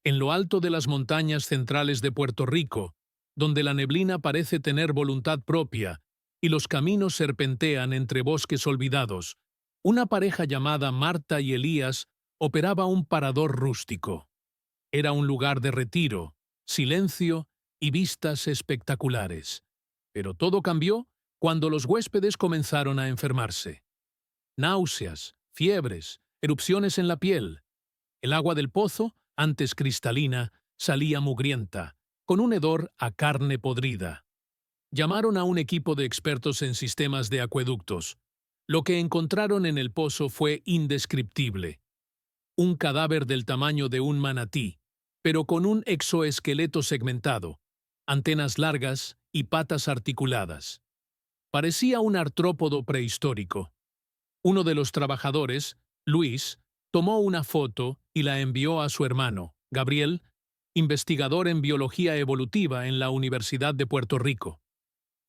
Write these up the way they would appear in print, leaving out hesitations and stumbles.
En lo alto de las montañas centrales de Puerto Rico, donde la neblina parece tener voluntad propia y los caminos serpentean entre bosques olvidados, una pareja llamada Marta y Elías operaba un parador rústico. Era un lugar de retiro, silencio y vistas espectaculares. Pero todo cambió cuando los huéspedes comenzaron a enfermarse. Náuseas, fiebres, erupciones en la piel. El agua del pozo, antes cristalina, salía mugrienta, con un hedor a carne podrida. Llamaron a un equipo de expertos en sistemas de acueductos. Lo que encontraron en el pozo fue indescriptible. Un cadáver del tamaño de un manatí, pero con un exoesqueleto segmentado, antenas largas y patas articuladas. Parecía un artrópodo prehistórico. Uno de los trabajadores, Luis, tomó una foto y la envió a su hermano, Gabriel, investigador en biología evolutiva en la Universidad de Puerto Rico.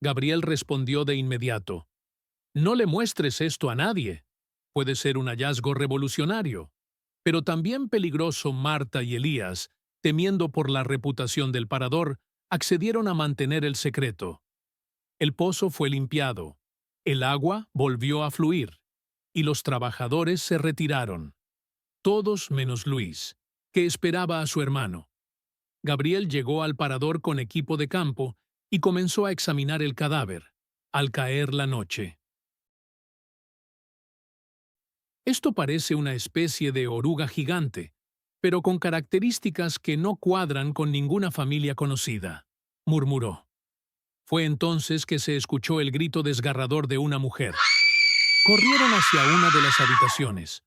Gabriel respondió de inmediato: «No le muestres esto a nadie. Puede ser un hallazgo revolucionario, pero también peligroso». Marta y Elías, temiendo por la reputación del parador, accedieron a mantener el secreto. El pozo fue limpiado, el agua volvió a fluir, y los trabajadores se retiraron. Todos menos Luis, que esperaba a su hermano. Gabriel llegó al parador con equipo de campo y comenzó a examinar el cadáver, al caer la noche. Esto parece una especie de oruga gigante, pero con características que no cuadran con ninguna familia conocida, murmuró. Fue entonces que se escuchó el grito desgarrador de una mujer. Corrieron hacia una de las habitaciones.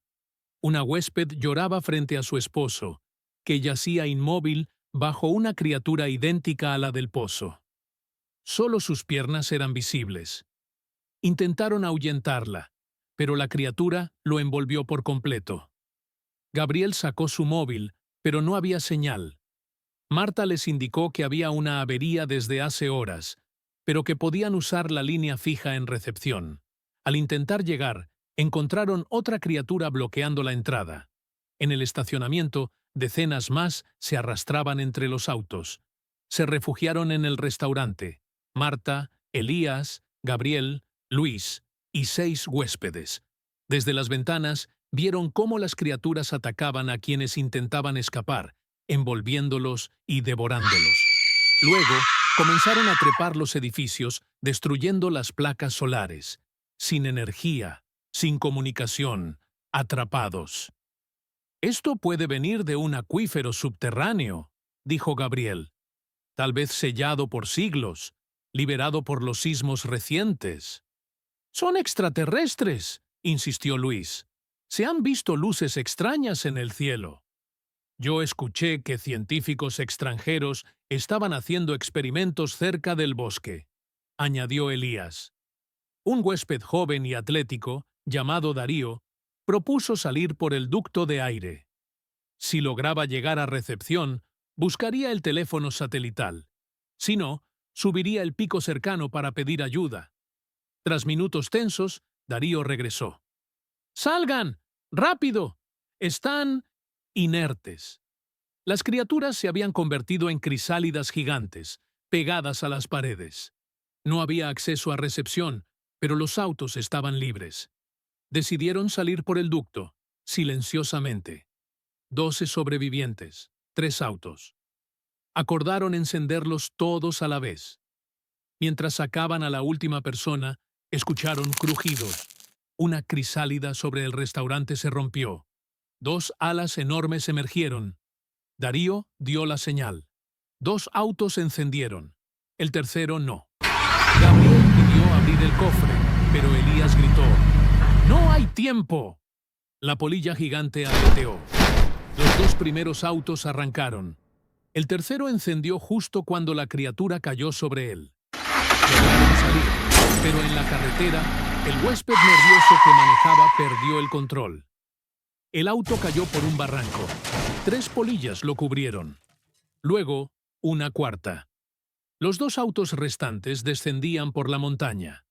Una huésped lloraba frente a su esposo, que yacía inmóvil bajo una criatura idéntica a la del pozo. Solo sus piernas eran visibles. Intentaron ahuyentarla, pero la criatura lo envolvió por completo. Gabriel sacó su móvil, pero no había señal. Marta les indicó que había una avería desde hace horas, pero que podían usar la línea fija en recepción. Al intentar llegar, encontraron otra criatura bloqueando la entrada. En el estacionamiento, decenas más se arrastraban entre los autos. Se refugiaron en el restaurante. Marta, Elías, Gabriel, Luis y 6 huéspedes. Desde las ventanas, vieron cómo las criaturas atacaban a quienes intentaban escapar, envolviéndolos y devorándolos. Luego, comenzaron a trepar los edificios, destruyendo las placas solares. Sin energía, sin comunicación, atrapados. «Esto puede venir de un acuífero subterráneo», dijo Gabriel. «Tal vez sellado por siglos, liberado por los sismos recientes». «Son extraterrestres», insistió Luis. «Se han visto luces extrañas en el cielo». «Yo escuché que científicos extranjeros estaban haciendo experimentos cerca del bosque», añadió Elías. Un huésped joven y atlético, llamado Darío, propuso salir por el ducto de aire. Si lograba llegar a recepción, buscaría el teléfono satelital. Si no, subiría el pico cercano para pedir ayuda. Tras minutos tensos, Darío regresó. «¡Salgan! ¡Rápido! Están inertes». Las criaturas se habían convertido en crisálidas gigantes, pegadas a las paredes. No había acceso a recepción, pero los autos estaban libres. Decidieron salir por el ducto, silenciosamente. 12 sobrevivientes, 3 autos. Acordaron encenderlos todos a la vez. Mientras sacaban a la última persona, escucharon crujidos. Una crisálida sobre el restaurante se rompió. 2 alas enormes emergieron. Darío dio la señal. 2 autos se encendieron. El tercero no. Gabriel pidió abrir el cofre, pero Elías gritó: «¡No hay tiempo!». La polilla gigante aleteó. Los 2 primeros autos arrancaron. El tercero encendió justo cuando la criatura cayó sobre él. Lograron salir, pero en la carretera, el huésped nervioso que manejaba perdió el control. El auto cayó por un barranco. 3 polillas lo cubrieron. Luego, una cuarta. Los 2 autos restantes descendían por la montaña.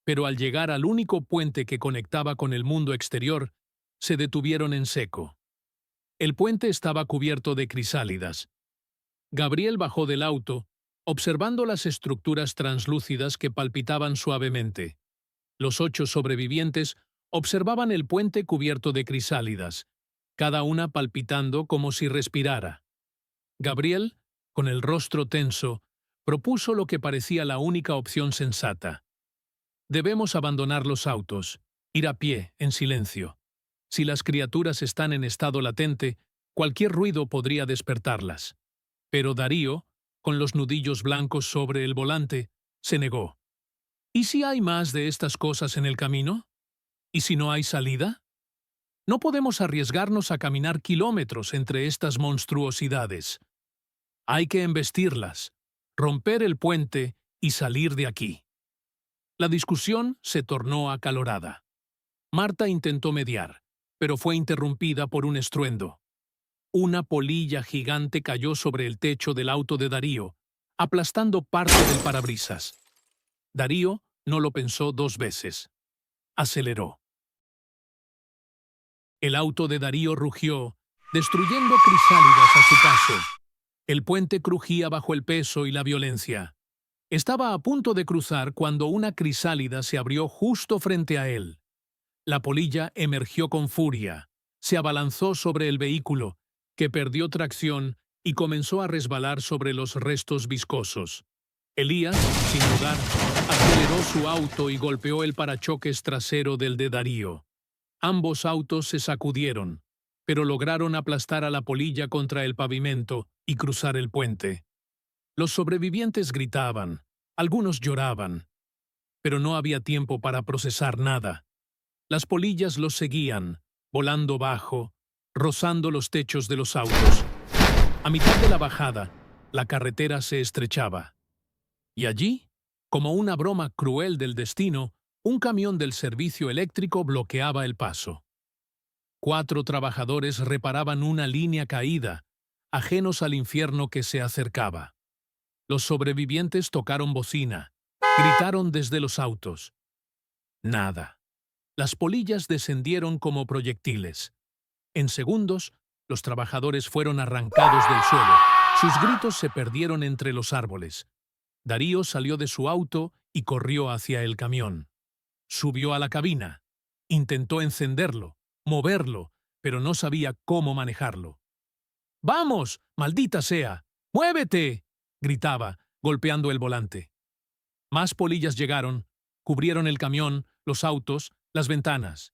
Pero al llegar al único puente que conectaba con el mundo exterior, se detuvieron en seco. El puente estaba cubierto de crisálidas. Gabriel bajó del auto, observando las estructuras translúcidas que palpitaban suavemente. Los 8 sobrevivientes observaban el puente cubierto de crisálidas, cada una palpitando como si respirara. Gabriel, con el rostro tenso, propuso lo que parecía la única opción sensata. Debemos abandonar los autos, ir a pie, en silencio. Si las criaturas están en estado latente, cualquier ruido podría despertarlas. Pero Darío, con los nudillos blancos sobre el volante, se negó. ¿Y si hay más de estas cosas en el camino? ¿Y si no hay salida? No podemos arriesgarnos a caminar kilómetros entre estas monstruosidades. Hay que embestirlas, romper el puente y salir de aquí. La discusión se tornó acalorada. Marta intentó mediar, pero fue interrumpida por un estruendo. Una polilla gigante cayó sobre el techo del auto de Darío, aplastando parte del parabrisas. Darío no lo pensó 2 veces. Aceleró. El auto de Darío rugió, destruyendo crisálidas a su paso. El puente crujía bajo el peso y la violencia. Estaba a punto de cruzar cuando una crisálida se abrió justo frente a él. La polilla emergió con furia, se abalanzó sobre el vehículo, que perdió tracción y comenzó a resbalar sobre los restos viscosos. Elías, sin dudar, aceleró su auto y golpeó el parachoques trasero del de Darío. Ambos autos se sacudieron, pero lograron aplastar a la polilla contra el pavimento y cruzar el puente. Los sobrevivientes gritaban, algunos lloraban, pero no había tiempo para procesar nada. Las polillas los seguían, volando bajo, rozando los techos de los autos. A mitad de la bajada, la carretera se estrechaba. Y allí, como una broma cruel del destino, un camión del servicio eléctrico bloqueaba el paso. 4 trabajadores reparaban una línea caída, ajenos al infierno que se acercaba. Los sobrevivientes tocaron bocina, gritaron desde los autos. Nada. Las polillas descendieron como proyectiles. En segundos, los trabajadores fueron arrancados del suelo. Sus gritos se perdieron entre los árboles. Darío salió de su auto y corrió hacia el camión. Subió a la cabina. Intentó encenderlo, moverlo, pero no sabía cómo manejarlo. ¡Vamos, maldita sea! ¡Muévete!, gritaba, golpeando el volante. Más polillas llegaron, cubrieron el camión, los autos, las ventanas.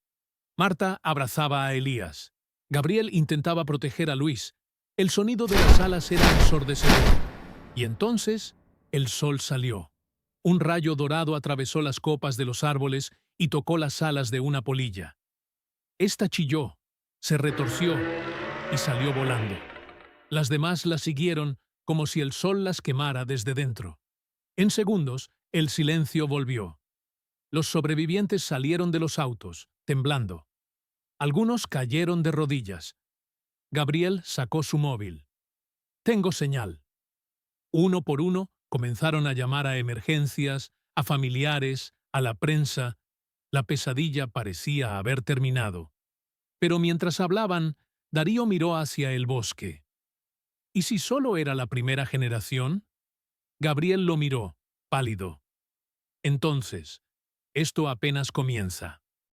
Marta abrazaba a Elías. Gabriel intentaba proteger a Luis. El sonido de las alas era ensordecedor. Y entonces, el sol salió. Un rayo dorado atravesó las copas de los árboles y tocó las alas de una polilla. Esta chilló, se retorció y salió volando. Las demás la siguieron como si el sol las quemara desde dentro. En segundos, el silencio volvió. Los sobrevivientes salieron de los autos, temblando. Algunos cayeron de rodillas. Gabriel sacó su móvil. «Tengo señal». Uno por uno comenzaron a llamar a emergencias, a familiares, a la prensa. La pesadilla parecía haber terminado. Pero mientras hablaban, Darío miró hacia el bosque. ¿Y si solo era la primera generación? Gabriel lo miró, pálido. Entonces, esto apenas comienza.